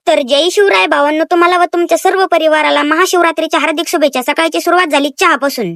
तर जय शिवराय भावांनो, तुम्हाला व तुमच्या सर्व परिवाराला महाशिवरात्रीच्या हार्दिक शुभेच्छा. सकाळची सुरुवात झाली चहापासून.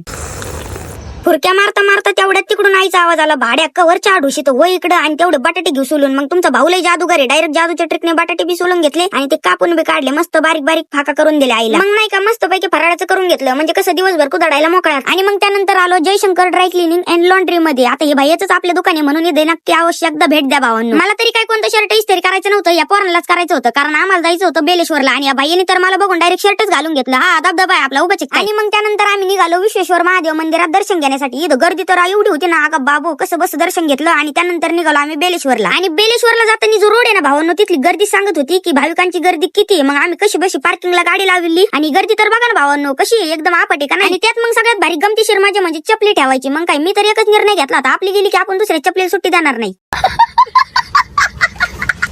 फुरक्या मारता मारता तेवढ्यात तिकडून आईचा आवाज आला, भाड्या कवर चहा ढुशीत व इकडं आणि तेवढे बटाटे घेऊ सोलून. मग तुमचा भाऊलाही जादूगार आहे, डायरेक्ट जादूच्या ट्रिकने बटाटे बी सोलून घेतले आणि ते कापून बी काढले, मस्त बारीक बारीक फाका करून दिले आईला. मग नाही का मस्त पैकी फराळाचं करून घेतलं, म्हणजे कसं दिवसभर कुदाडायला मोकळ्यात. आणि मग त्यानंतर आलो Jaishankar dry cleaning and laundry मध्ये. आता हे भाईच आपले दुकान आहे म्हणून हे नक्की आवश्यकता भेट द्या भावांनो. मला तरी काय कोणतं शर्ट इस्त्री करायचं नव्हतं, या पोरांनाच करायचं होतं, कारण आम्हाला जायचं होतं बेलेश्वरला. आणि या भाईने तर मला बघून डायरेक्ट शर्टच घालून घेतलं. हा धबधबा आहे आपला उभा चिकता. आणि मग त्यानंतर आम्ही निघालो विश्वेश्वर महादेव मंदिरात दर्शन घेण्यासाठी. इथं गर्दी तर एवढी होती ना, का बाबू कसं बस दर्शन घेतलं आणि त्यानंतर निघालो आम्ही बेलेश्वरला. आणि बेलेश्वरला जाताना जो रोड आहे ना भावांनो, तिथली गर्दी सांगत होती की भाविकांची गर्दी किती. मग आम्ही कशी बशी पार्किंगला गाडी लावली आणि गर्दी तर बघा ना भावांनो कशी एकदम आपटे का नाही. आणि त्यात मग सगळ्यात भारी गमतीशीर माझ्या म्हणजे चपली ठेवायची. मग काय मी तर एकच निर्णय घेतला होता, आपली गेली की आपण दुसऱ्या चपलीला सुट्टी देणार नाही.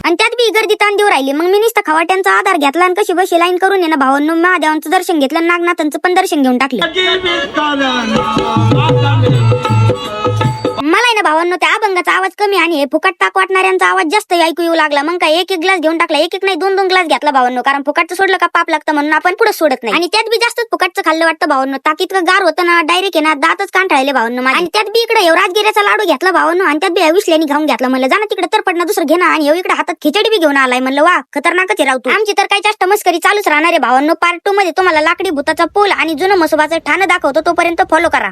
आणि त्यात बी गर्दी ताण देऊ राहिली. मग मी नुसतं खवाट्यांचा आधार घेतला आणि कशी बशी लाईन करून ना भावांनो महादेवांचं दर्शन घेतलं, नागनाथांचं पण दर्शन घेऊन टाकलं. मला ना भावांनो त्या अभंगाचा आवाज कमी आणि हे फुकट ताक वाटणाऱ्यांचा आवाज जास्त ऐकू येऊ लागला. मग काय एक ग्लास घेऊन टाकला, एक नाही दोन ग्लास घेतला भावांनो, कारण फुकटचं सोडलं का पाप लागतं म्हणून आपण पुढे सोडत नाही. आणि त्यात बी जास्तच फुकटचं खाल्लं वाटतं भावांनो, ताक इतकं गार होतं ना डायरेक्ट आहे ना दातच कांठाळले भावांनो माझे. आणि त्यात बी इकडे राजगिऱ्याचा लाडू घेतला भावांनो, आणि त्यात बी विसल्यानी घेऊन घेतला. म्हणलं जाणं तिकडे तर पडणं दुसरं घेणं, आणि इकडे हातात खिचडी बी घेऊन आलाय. म्हणलं वा खतरनाकच राहतो. आमची तर काय जास्त मस्करी चालूच राहणार आहे भावांनो. पार्ट 2 मध्ये तुम्हाला लाकडी भूताचा पोल आणि जुनं मसोबाचं ठाणं दाखवतो, तोपर्यंत फॉलो करा.